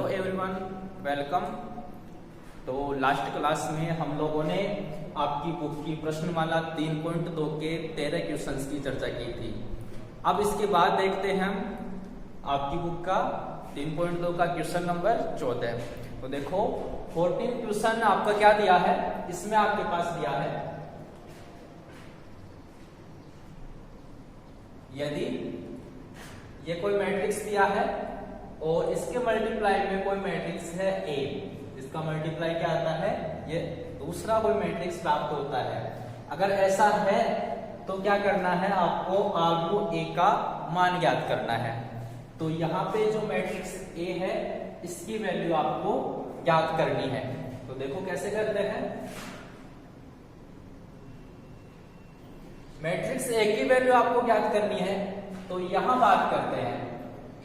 Hello everyone, welcome. तो last class में हम लोगों ने आपकी बुक की प्रश्नमाला 3.2 के 13 क्वेश्चंस की चर्चा की थी। अब इसके बाद देखते हैं हम आपकी बुक का 3.2 का क्वेश्चन नंबर 14। तो देखो 14 क्वेश्चन आपका क्या दिया है, इसमें आपके पास दिया है यदि ये कोई मैट्रिक्स दिया है और इसके मल्टीप्लाई में कोई मैट्रिक्स है A, इसका मल्टीप्लाई क्या आता है, ये दूसरा कोई मैट्रिक्स प्राप्त होता है। अगर ऐसा है तो क्या करना है, आपको आर्ग्यू A का मान ज्ञात करना है। तो यहाँ पे जो मैट्रिक्स A है इसकी वैल्यू आपको ज्ञात करनी है। तो देखो कैसे करते हैं, मैट्रिक्स A की वैल्यू आपको ज्ञात करनी है। तो यहां बात करते हैं,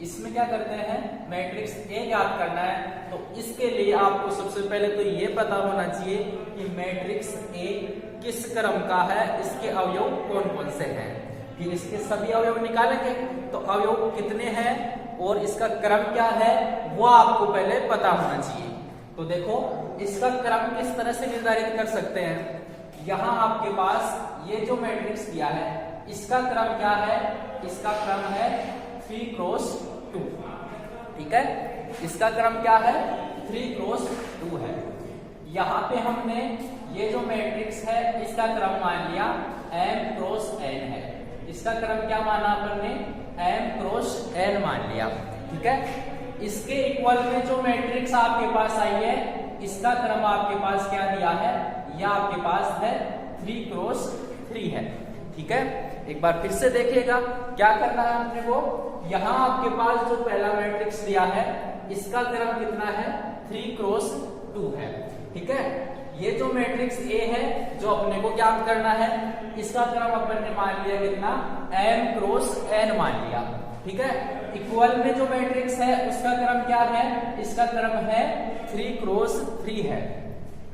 इसमें क्या करते हैं, मैट्रिक्स A ज्ञात करना है। तो इसके लिए आपको सबसे पहले तो ये पता होना चाहिए कि मैट्रिक्स A किस क्रम का है, इसके अवयव कौन कौन से हैं। फिर इसके सभी अवयव निकालेंगे तो अवयव कितने हैं और इसका क्रम क्या है वो आपको पहले पता होना चाहिए। तो देखो इसका क्रम किस तरह से निर्धारित कर सकते हैं। यहां आपके पास ये जो मैट्रिक्स दिया है इसका क्रम क्या है, इसका क्रम है 3 क्रॉस 2। ठीक है, इसका क्रम क्या है, 3 क्रॉस 2 है। यहां पे हमने ये जो मैट्रिक्स है इसका क्रम मान लिया m क्रॉस n है। इसका क्रम क्या माना अपन ने, m क्रॉस n मान लिया। ठीक है, इसके इक्वल में जो मैट्रिक्स आपके पास आई है इसका क्रम आपके पास क्या दिया है, यह आपके पास है 3 क्रॉस 3 है। ठीक है, एक बार फिर से देखिएगा क्या करना है अपने को। यहां आपके पास जो पहला मैट्रिक्स दिया है इसका क्रम कितना है, 3 क्रॉस 2 है। ठीक है, ये जो मैट्रिक्स A है जो अपने को ज्ञात करना है इसका क्रम अपन ने मान लिया कितना, m क्रॉस n मान लिया। ठीक है, इक्वल में जो मैट्रिक्स है उसका क्रम क्या है, इसका क्रम है 3 क्रॉस 3 है।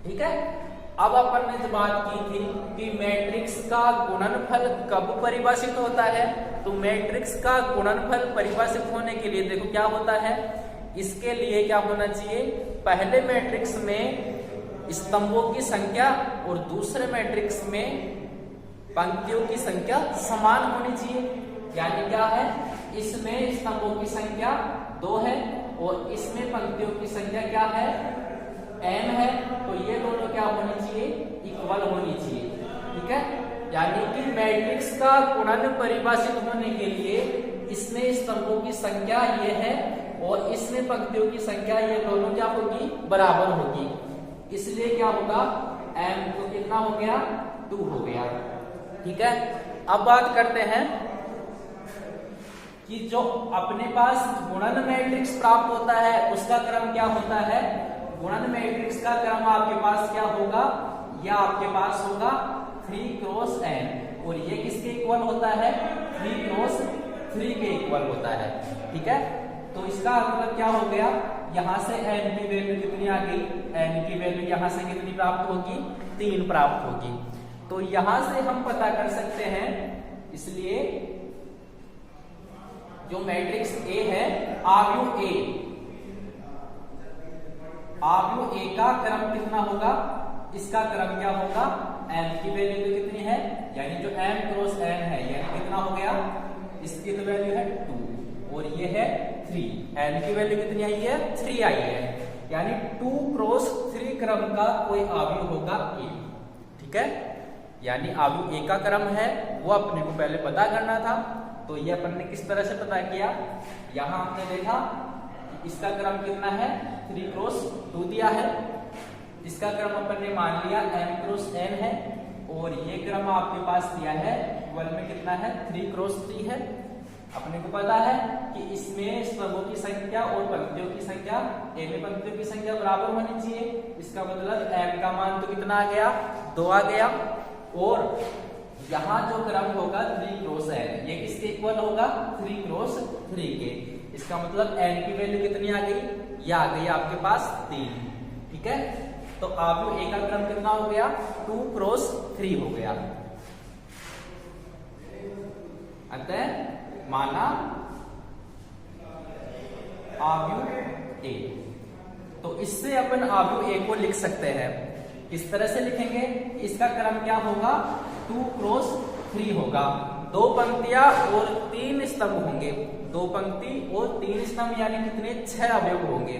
ठीक है, अब अपन ने जो बात की थी कि मैट्रिक्स का गुणनफल कब परिभाषित होता है, तो मैट्रिक्स का गुणनफल परिभाषित होने के लिए देखो क्या होता है, इसके लिए क्या होना चाहिए, पहले मैट्रिक्स में स्तंभों की संख्या और दूसरे मैट्रिक्स में पंक्तियों की संख्या समान होनी चाहिए। यानी क्या है, इसमें स्तंभों की संख्या 2 है और इसमें पंक्तियों की संख्या क्या है, n है। तो ये दोनों क्या होनी चाहिए, इक्वल होनी चाहिए। ठीक है, यानी कि मैट्रिक्स का गुणन परिभाषित होने के लिए इसमें स्तंभों की संख्या ये है और इसमें पंक्तियों की संख्या ये दोनों क्या होगी, बराबर होगी। इसलिए क्या होगा, m तो कितना हो गया, 2 हो गया। ठीक है, अब बात करते हैं कि जो अपने पास गुणन मैट्रिक्स प्राप्त होता है उसका क्रम क्या होता है। गुणन मैट्रिक्स का क्रम आपके पास क्या होगा, यह आपके पास होगा 3 क्रॉस n और ये किसके इक्वल होता है, 3 क्रॉस 3 के इक्वल होता है। ठीक है, तो इसका मतलब क्या हो गया, यहां से n की वैल्यू कितनी आ गई, n की वैल्यू यहां से कितनी प्राप्त होगी, 3 प्राप्त होगी। तो यहां से हम पता कर सकते हैं, इसलिए जो मैट्रिक्स A है आव्यूह A का क्रम कितना होगा, इसका क्रम क्या होगा, m की वैल्यू तो कितनी है, यानी जो m क्रॉस n है यानी कितना हो गया, इसकी तो वैल्यू है 2 और ये है 3, n की वैल्यू कितनी आई है, 3 आई है। यानी 2 क्रॉस 3 क्रम का कोई अवयव होगा A। ठीक है, यानी अवयव A का क्रम है वो अपने को पहले पता करना था। तो ये अपन ने किस तरह से पता किया, यहां हमने देखा इसका क्रम कितना है, 3 क्रॉस 2 दिया है। इसका क्रम अपन ने मान लिया m क्रॉस n है और ये क्रम आपके पास दिया है इक्वल में कितना है, 3 क्रॉस 3 है। अपने को पता है कि इसमें स्तंभों की संख्या और पंक्तियों की संख्या, A में पंक्तियों की संख्या बराबर होनी चाहिए। इसका मतलब m का मान तो कितना आ गया, 2 आ गया। और यहाँ जो क्रम होगा 3 क्रॉस n, ये किसके इक्वल होगा, 3 क्रॉस 3 के। इसका मतलब n की वैल्यू कितनी आ गई, ये आ गई आपके पास 3। ठीक है, तो आव्यूह A का क्रम कितना हो गया, 2 क्रॉस 3 हो गया। अतः माना आव्यूह A। तो इससे अपन अवयव ए को लिख सकते हैं। किस तरह से लिखेंगे? इसका क्रम क्या होगा? 2 क्रॉस 3 होगा। 2 पंक्तियां और 3 स्तंभ होंगे। 2 पंक्ति और 3 स्तंभ यानी कितने? 6 अवयव होंगे।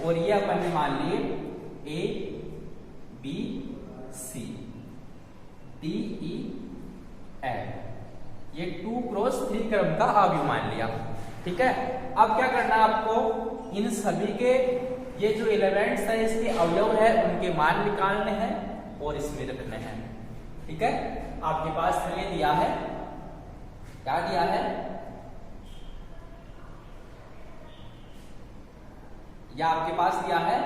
और ये अपन ने मान लिए A B C D E F, ये 2 क्रॉस 3 क्रम का अवयव मान लिया। ठीक है, अब क्या करना है आपको? इन सभी के ये जो एलिमेंट्स है इसके अवयव है उनके मान निकालने हैं और इसमें रखने हैं। ठीक है, आपके पास ये दिया है, क्या दिया है? या आपके पास दिया है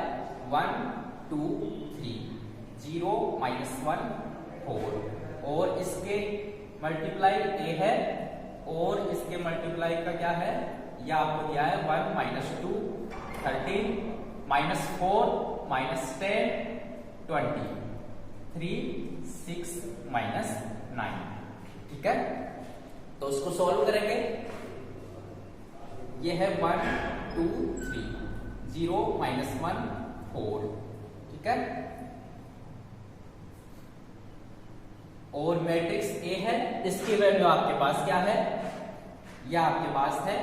1 2 3 0 -1 4 और इसके मल्टीप्लाई ए है और इसके मल्टीप्लाई का क्या है? यह आपको दिया है 1 -2 13 -4 -10 20 3 6 -9। ठीक है, तो उसको सॉल्व करेंगे। ये है 1 2 3 0 -1 4। ठीक है, और मैट्रिक्स ए है, इसकी वैल्यू आपके पास क्या है? यह आपके पास है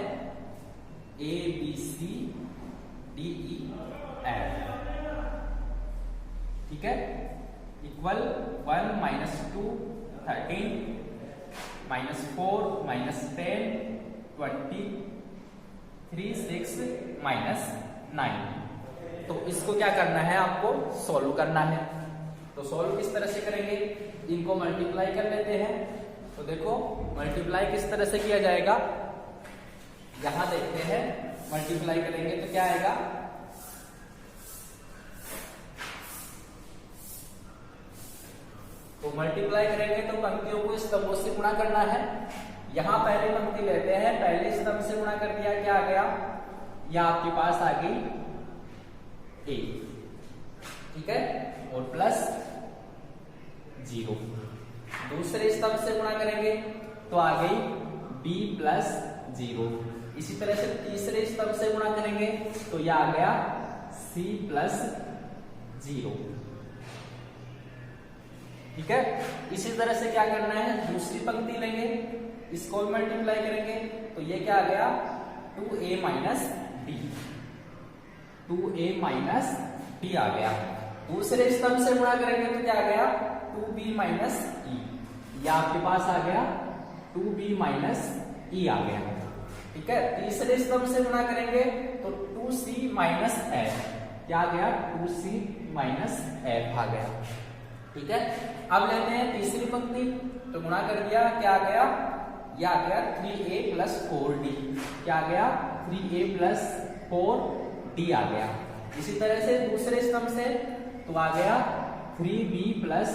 A B C D E F. ठीक है, इक्वल 1 -2 13 -4 -10 20 3 6 -9। तो इसको क्या करना है? आपको सॉल्व करना है। तो सॉल्व किस तरह से करेंगे? इनको मल्टीप्लाई कर लेते हैं। तो देखो मल्टीप्लाई किस तरह से किया जाएगा, यहां देखते हैं। मल्टीप्लाई करेंगे तो क्या आएगा? तो मल्टीप्लाई करेंगे तो पंक्तियों को स्तंभों से गुणा करना है। यहां पहले पंक्ति लेते हैं, पहले स्तंभ से गुणा कर दिया, क्या आ गया? या आपके पास आ गई ए। ठीक है, और प्लस 0। दूसरे स्तंभ से गुणा करेंगे तो आ गई b प्लस 0। इसी तरह से तीसरे स्तंभ से गुणा करेंगे तो यह आ गया c प्लस 0। ठीक है, इसी तरह से क्या करना है? दूसरी पंक्ति लेंगे, इसको मल्टीप्लाई करेंगे तो ये क्या आ गया? 2a minus d, 2a minus d आ गया। दूसरे स्तंभ से गुणा करेंगे तो क्या आ गया? 2b minus e। या आपके पास आ गया 2b माइनस e आ गया। ठीक है, तीसरे स्तंभ से गुणा करेंगे तो 2c माइनस f, क्या आ गया? 2c माइनस f आ गया। ठीक है, अब लेते हैं तीसरी पंक्ति, तो गुणा कर दिया, क्या आ गया? यह आ गया 3a प्लस 4d, क्या आ गया? 3a प्लस 4d आ गया। इसी तरह से दूसरे स्तंभ से तो आ गया 3b प्लस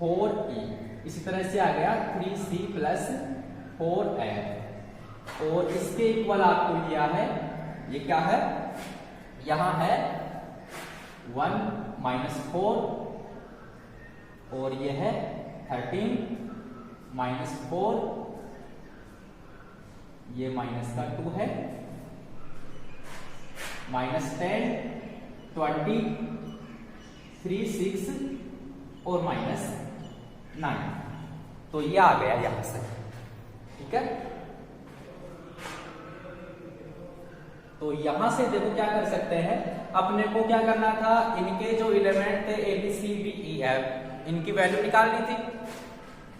4e। इसी तरह से आ गया 3c प्लस 4f। और इसके इक्वल आपको दिया है, ये क्या है? यहां है 1 -4 और ये है 13 -4, ये माइनस का 2 है, -10 20 3 6 और -9। तो ये आ गया यहां से। ठीक है, तो यहां से देखो क्या कर सकते हैं, अपने को क्या करना था? इनके जो एलिमेंट थे A B C D E F, इनकी वैल्यू निकालनी थी।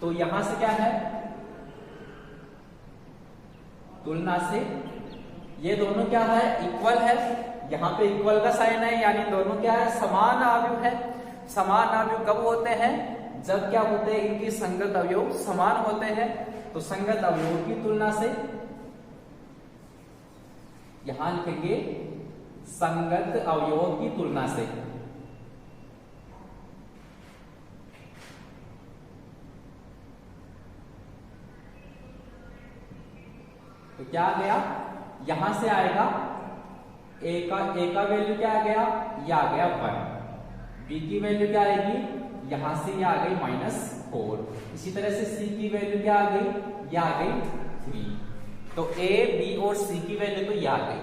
तो यहां से क्या है? तुलना से ये दोनों क्या है? इक्वल है। यहाँ पे इक्वल का साइन है, यानी दोनों क्या है? समान अवयव है। समान अवयव कब होते हैं? जब क्या होते हैं? इनकी संगत अवयव समान होते हैं। तो संगत अवयवों की तुलना से यहां लिखेंगे संगत अवयवों की तुलना से। तो क्या आ गया? यहां से आएगा ए का वैल्यू क्या आ गया? ये आ गया 1। बी की वैल्यू क्या आएगी? यहां से ये आ गई -4। इसी तरह से सी की वैल्यू क्या आ गई? ये आ गई 3। तो ए बी और सी की वैल्यू तो ये आ गई।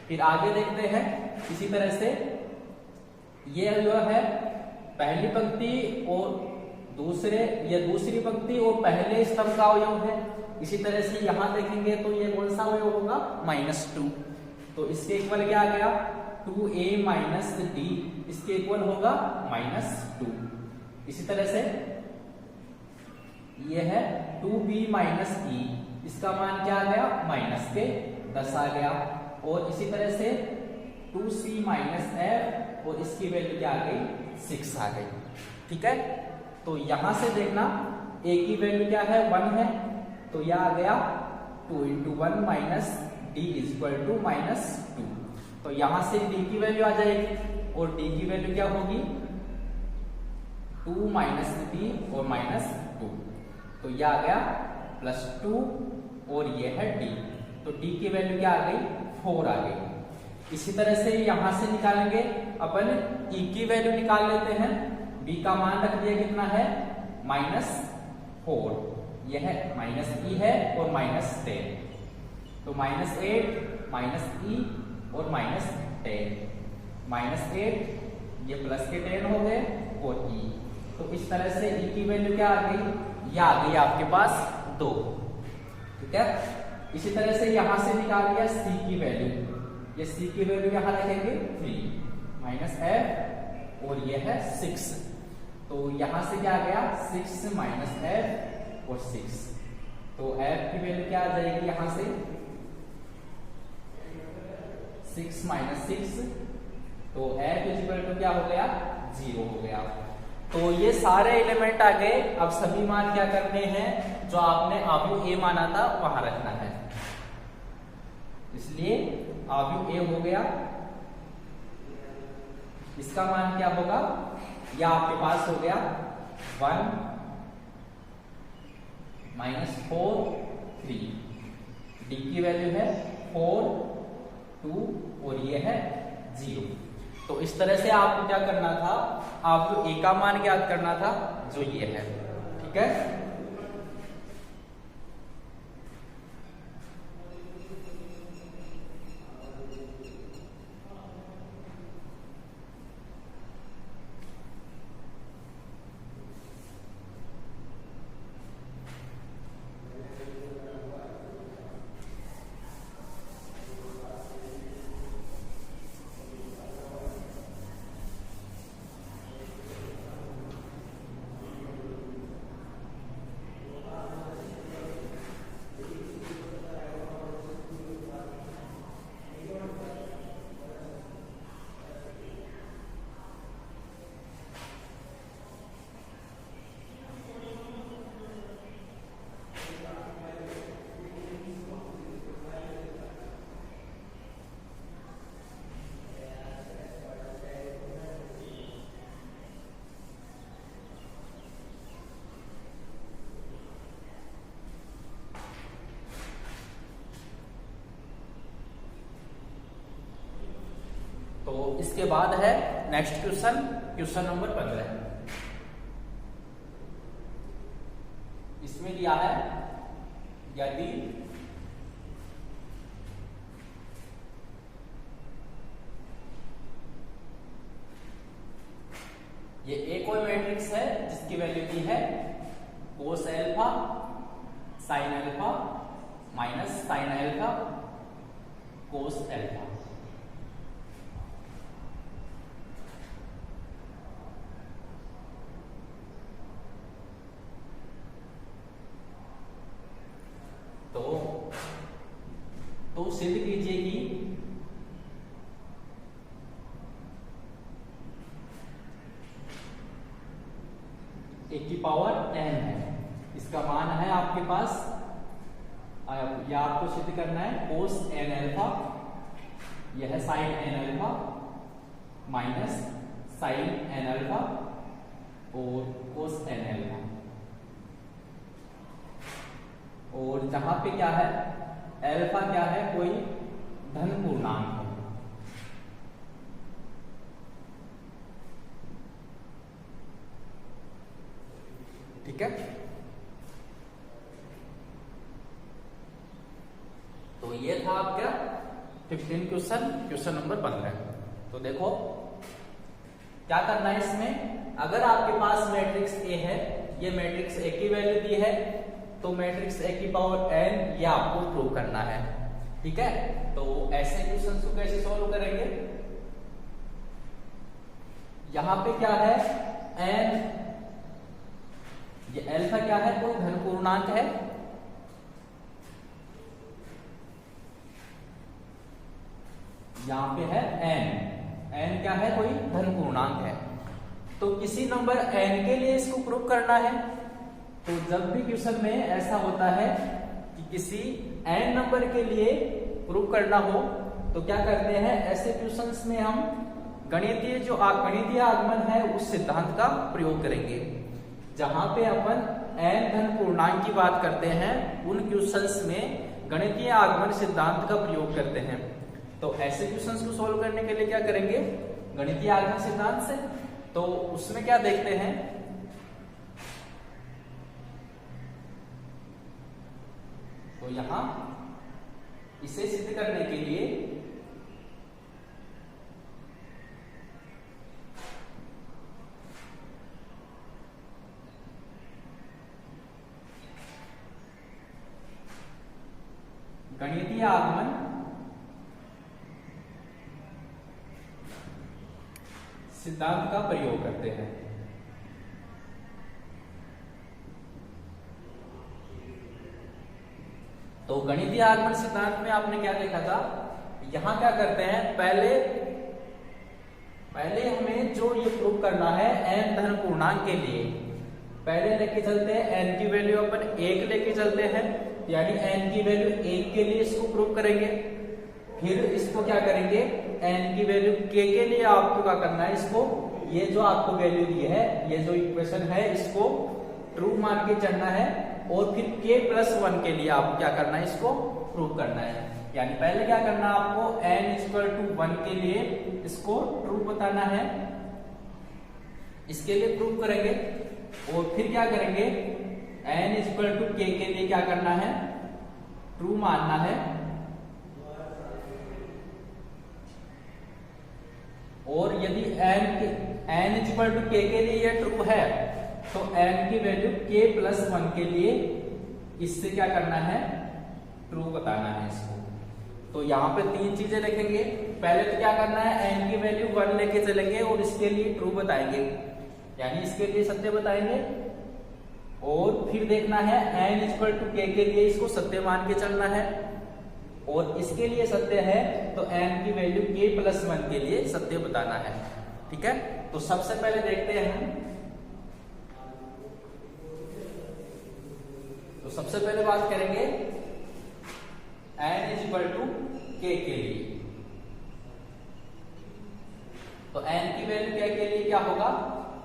फिर आगे देखते हैं, इसी तरह से ये जो है पहली पंक्ति और दूसरी पंक्ति और पहले स्तंभ का अवयव है। इसी तरह से यहां देखेंगे तो ये कौन सा अवयव होगा, -2। तो इसके इक्वल क्या आ गया, 2a माइनस d, इसके इक्वल होगा -2। इसी तरह से ये है 2b माइनस e, इसका मान क्या आ गया, -10 आ गया। और इसी तरह से 2c माइनस f, और इसकी वैल्यू क्या आ गई, 6 आ गई। ठीक है, तो यहां से देखना a की वैल्यू क्या है, 1 है, तो यह आ गया 2 × 1 माइनस d इक्वल टू -2। तो यहां से d की वैल्यू आ जाएगी, और d की वैल्यू क्या होगी, 2 माइनस d और -2। तो यह आ गया +2, और ये है d। तो d की वैल्यू क्या आ गई, 4 आ गई। इसी तरह से यहां से निकालेंगे अपन e की वैल्यू निकाल लेते हैं। b का मान रख दिया कितना है, -4, यह -e है और -10, तो -8 -e और -10, -8 ये प्लस के 10 हो गए और e। तो इस तरह से e की वैल्यू क्या आ गई, ये आ गई आपके पास 2। ठीक है, इसी तरह से यहां से निकाल लिया c की वैल्यू, ये c की वैल्यू यहां रखेंगे 3 -f, और ये है 6। तो यहां से क्या आ गया, 6 -f और 6। तो f की वैल्यू क्या आ जाएगी, यहां से 6 - 6, तो f इक्वल टू क्या हो गया, 0 हो गया। तो ये सारे एलिमेंट आ गए। अब सभी मान क्या करने हैं, जो आपने आव्यूह a माना था वहां रखना है। इसलिए आव्यूह a हो गया, इसका मान क्या होगा, या आपके पास हो गया 1 -4 3, d की वैल्यू है 4 2, और ये है 0। तो इस तरह से आपको क्या करना था, आपको a का मान ज्ञात करना था, जो ये है। ठीक है, तो इसके बाद है नेक्स्ट क्वेश्चन नंबर 15। इसमें दिया है, यदि ये एक कोई मैट्रिक्स है जिसकी वैल्यू दी है cos alpha sin alpha minus sin alpha cos alpha. तो सिद्ध कीजिए कि एक की पावर n है, इसका मान है आपके पास, या आपको सिद्ध करना है cos n अल्फा, यह है sin n alpha minus sin n alpha और cos n अल्फा। और जहां पे क्या है, अल्फा क्या है, कोई धन पूर्णांक है। ठीक है, तो ये था आपका 15 क्वेश्चन नंबर 15। तो देखो क्या करना है इसमें, अगर आपके पास मैट्रिक्स ए है, ये मैट्रिक्स ए की वैल्यू दी है, तो मैट्रिक्स ए की पावर n ये आपको प्रूव करना है। ठीक है, तो ऐसे क्वेश्चन को कैसे सॉल्व करेंगे, यहां पे क्या है n, ये अल्फा क्या है, कोई धन पूर्णांक है, यहां पे है n क्या है, कोई धन पूर्णांक है। तो किसी नंबर n के लिए इसको प्रूव करना है। तो जब भी क्वेश्चन में ऐसा होता है कि किसी n नंबर के लिए प्रूव करना हो, तो क्या करते हैं, ऐसे क्वेश्चंस में हम गणितीय आगमन है उस सिद्धांत का प्रयोग करेंगे। जहां पे अपन n धन पूर्णांक की बात करते हैं, उन क्वेश्चंस में गणितीय आगमन सिद्धांत का प्रयोग करते हैं। तो ऐसे क्वेश्चंस को सॉल्व करने के लिए क्या करेंगे, गणितीय आगमन सिद्धांत से। तो उसमें क्या देखते हैं, तो यहां इसे सिद्ध करने के लिए गणितीय आगमन सिद्धांत का प्रयोग करते हैं। तो गणितीय आगमन सिद्धांत में आपने क्या देखा था, यहां क्या करते हैं, पहले हमें जो ये प्रूव करना है n धन पूर्णांक के लिए, पहले लेके चलते हैं n की वैल्यू अपन 1 लेके चलते हैं, यानी n की वैल्यू 1 के लिए इसको प्रूव करेंगे। फिर इसको क्या करेंगे, n की वैल्यू k के लिए आपको क्या करना है, इसको ये जो आपको वैल्यू दी है, ये जो इक्वेशन है, इसको ट्रू मान के चलना है, और फिर k+1 के लिए आपको क्या करना है, इसको प्रूव करना है। यानी पहले क्या करना है आपको, n=1 के लिए इसको ट्रू बताना है, इसके लिए प्रूव करेंगे। और फिर क्या करेंगे, n=k के लिए क्या करना है, ट्रू मानना है, और यदि n=k के लिए ये ट्रू है, तो n की वैल्यू k+1 के लिए इससे क्या करना है, ट्रू बताना है इसको। तो यहाँ पे 3 चीजें देखेंगे। पहले तो क्या करना है, n की वैल्यू 1 लेके चलेंगे और इसके लिए ट्रू बताएंगे, यानी इसके लिए सत्य बताएंगे। और फिर देखना है n=k के लिए इसको सत्य मान के चलना है, और इसके लिए सत्य है तो n की वैल्यू k+1 के लिए सत्य बताना है। ठीक है, तो सबसे पहले देखते हैं हम, तो सबसे पहले बात करेंगे n=k के लिए। तो n की वैल्यू k के लिए क्या होगा,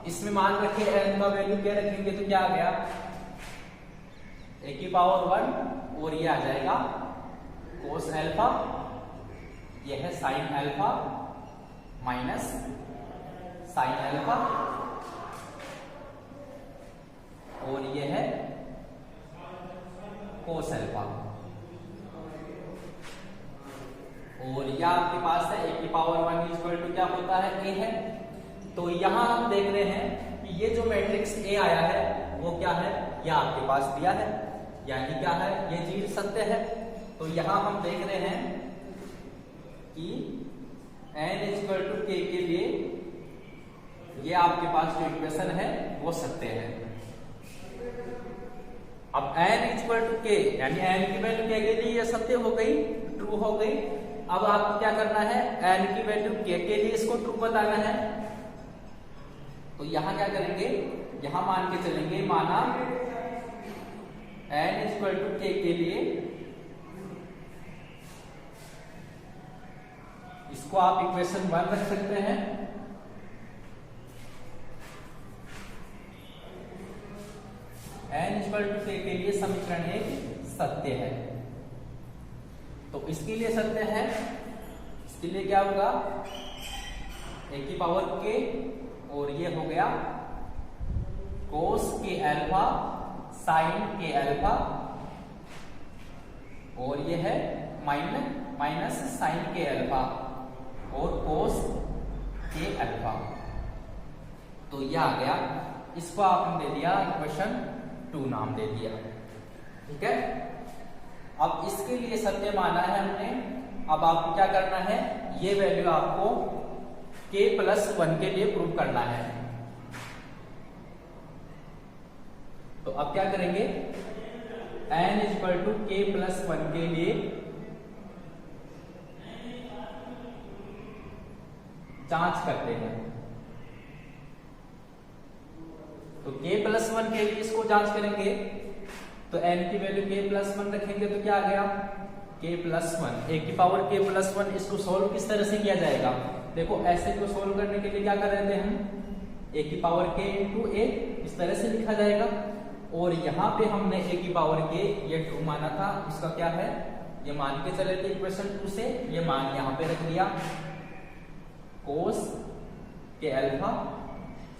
इसमें मान रखे n का वैल्यू क्या रखेंगे, तो क्या आ गया, a⁻1, और ये आ जाएगा cos अल्फा, यह है sin alpha minus sin alpha, और यह है cos अल्फा, और यह आपके पास है a⁻1 क्या होता है, a है। तो यहां हम देख रहे हैं कि ये जो मैट्रिक्स A आया है वो क्या है, यह आपके पास दिया है, यानी क्या है, ये चीज सत्य है। तो यहां हम देख रहे हैं कि n=k के लिए ये आपके पास जो इक्वेशन है वो सत्य है। अब n=k यानी n की वैल्यू k के लिए ये सत्य हो गई, ट्रू हो गई। अब आपको क्या करना है, n की वैल्यू k के लिए इसको ट्रू बताना है। तो यहां क्या करेंगे, यहां मान के चलेंगे, माना n=k के लिए इसको आप इक्वेशन 1 रख सकते हैं, n=k के लिए समीकरण 1 सत्य है। तो इसके लिए सत्य है, इसके लिए क्या होगा, a⁻k, और ये हो गया cos k alpha sin k alpha, और ये है माइनस sin k अल्फा और cos k अल्फा। ये आ गया, इसको आपने दे दिया इक्वेशन 2 नाम दे दिया। ठीक है, अब इसके लिए सत्य माना है हमने। अब आपको क्या करना है, ये वैल्यू आपको k+1 के लिए प्रूव करना है। तो अब क्या करेंगे, n = k+1 के लिए जांच करते हैं। तो k+1 के लिए इसको जांच करेंगे, तो n की वैल्यू k+1 रखेंगे तो क्या आ गया, k+1 a की पावर k+1। इसको सोल्व किस तरह से किया जाएगा, देखो ऐसे को सोल्व करने के लिए क्या कर रहे थे हम, a की पावर k × a इस तरह से लिखा जाएगा। और यहाँ पे हमने a की पावर k ये 2 माना था, इसका क्या है, ये मान के चले थे इक्वेशन 2 से, ये मान यहाँ पे रख दिया, cos k�alpha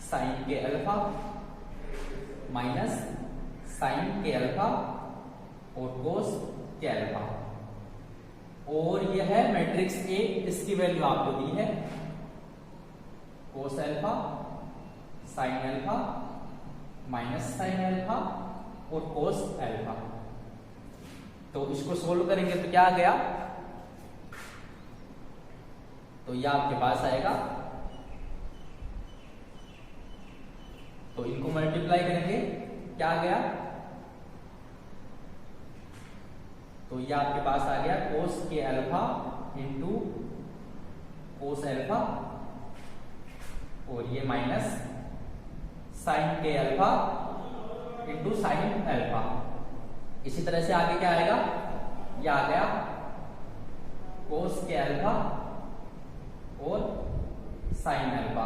sin k�alpha minus sin k�alpha और cos k�alpha। और यह है मैट्रिक्स A, इसकी वैल्यू आपको दी है cos alpha sin alpha minus sin alpha और cos alpha। तो इसको सोल्व करेंगे तो क्या आ गया, तो यह आपके पास आएगा। तो इनको मल्टीप्लाई करेंगे, क्या आ गया, तो यह आपके पास आ गया cos k�alpha into cos alpha और ये minus sin k�alpha into sin alpha। इसी तरह से आगे क्या आएगा, यह आ गया cos k�alpha और sin alpha।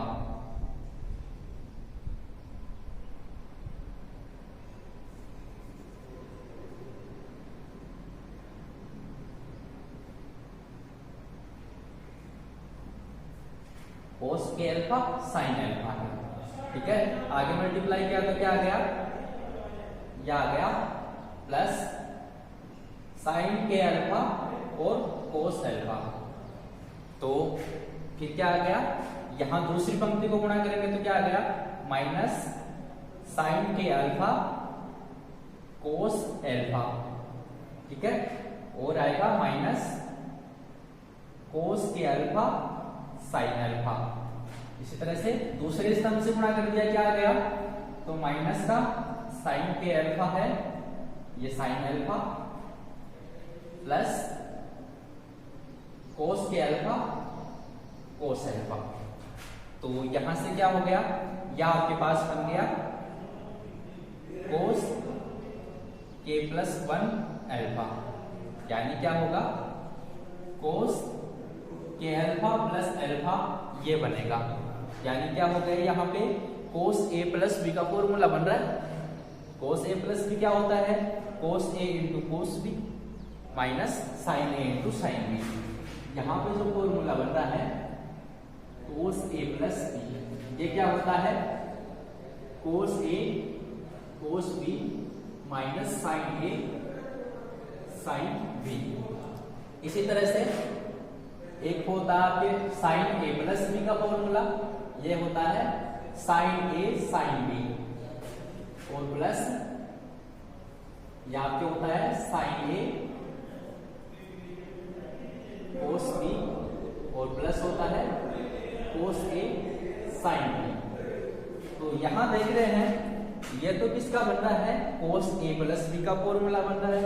cos k�alpha sin alpha है। ठीक है, आगे मल्टीप्लाई किया तो क्या आ गया, यह आ गया प्लस sin k�alpha और cos alpha। तो फिर क्या आ गया, यहां दूसरी पंक्ति को गुणा करेंगे तो क्या आ गया, minus sin k�alpha cos alpha। ठीक है, और आएगा minus cos k�alpha sin alpha। इसी तरह से दूसरे स्तंभ से गुणा कर दिया, क्या आ गया, तो माइनस का sin k�alpha है, ये sin alpha plus cos k�alpha cos alpha। तो यहां से क्या हो गया, यह आपके पास बन गया cos k+1 alpha, यानी क्या होगा, cos k�alpha प्लस alpha ये बनेगा। यानी क्या हो गया, यहाँ पे cos a प्लस b का फॉर्मूला बन रहा है। cos a प्लस b क्या होता है, cos a into cos b minus sin a into sin b। यहाँ पे जो फॉर्मूला बन रहा है cos a प्लस b, ये क्या होता है, cos a cos b minus sin a sin b। इसी तरह से एक होता है आपके sin a प्लस b का फॉर्मूला, ये होता है sin a sin b और प्लस यहाँ पे होता है sin a cos b और प्लस होता है cos a sin b। तो यहां देख रहे हैं ये तो किसका बन रहा है, cos a प्लस b का फॉर्मूला बन रहा है।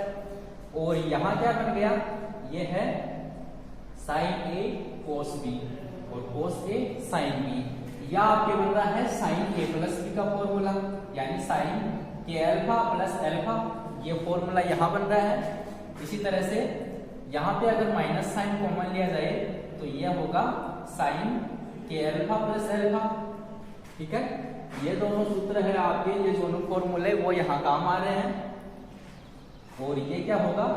और यहां क्या बन गया, ये है sin a cos b और cos a sin b। या आपके बन रहा है sin a प्लस b का फॉर्मूला, यानी sin k�alpha प्लस alpha, ये फॉर्मूला यहां बन रहा है। इसी तरह से यहाँ पे अगर माइनस साइन कॉमन लिया जाए तो ये होगा sin k�alpha प्लस alpha। ठीक है, ये दोनों सूत्र है आपके, ये दोनों फॉर्मूले वो यहाँ काम आ रहे हैं। और ये क्या होगा,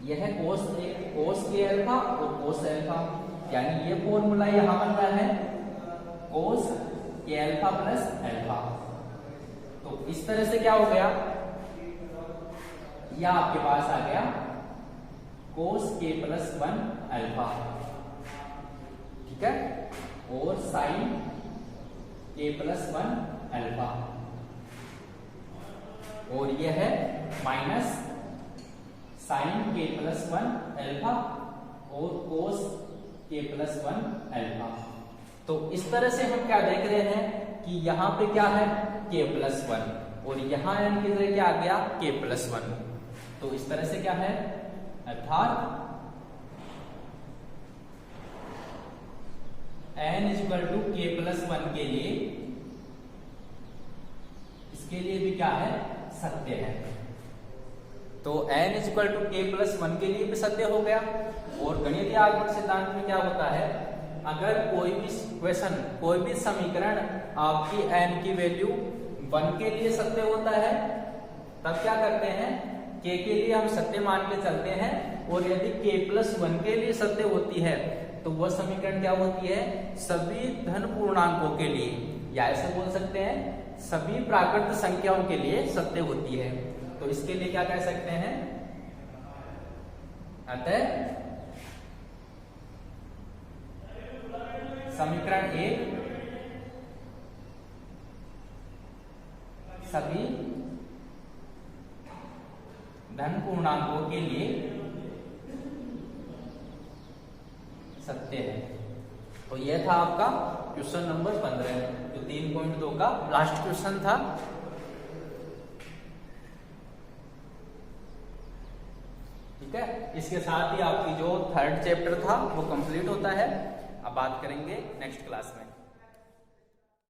यह है cos k�alpha और cos alpha, यानी ये फॉर्मूला यहाँ बन रहा है cos k�alpha प्लस alpha। तो इस तरह से क्या हो गया, यह आपके पास आ गया cos k प्लस 1 alpha। ठीक है, और sin k+1 अल्फा, और यह है माइनस साइन k+1 अल्फा और कोस k+1 अल्फा। तो इस तरह से हम क्या देख रहे हैं कि यहाँ पे क्या है k+1 और यहाँ n की जगह क्या आ गया k+1। तो इस तरह से क्या है, अर्थात n = k+1 के लिए, इसके लिए भी क्या है, सत्य है। तो n = k+1 के लिए भी सत्य हो गया। और गणितीय आगमन सिद्धांत में क्या होता है, अगर कोई भी क्वेश्चन, कोई भी समीकरण आपकी n की वैल्यू 1 के लिए सत्य होता है, तब क्या करते हैं, k के लिए हम सत्य मान के चलते हैं, और यदि k+1 के लिए सत्य होती है तो वह समीकरण क्या होती है, सभी धन पूर्णांकों के लिए, या ऐसे बोल सकते हैं सभी प्राकृत संख्याओं के लिए सत्य होती है। तो इसके लिए क्या कह सकते हैं, अतः समीकरण 1 सभी धन पूर्णांकों के लिए सत्य है। तो यह था आपका क्वेश्चन नंबर 15, जो 3.2 का लास्ट क्वेश्चन था। ठीक है, इसके साथ ही आपकी जो 3rd चैप्टर था वो कंप्लीट होता है। अब बात करेंगे नेक्स्ट क्लास में।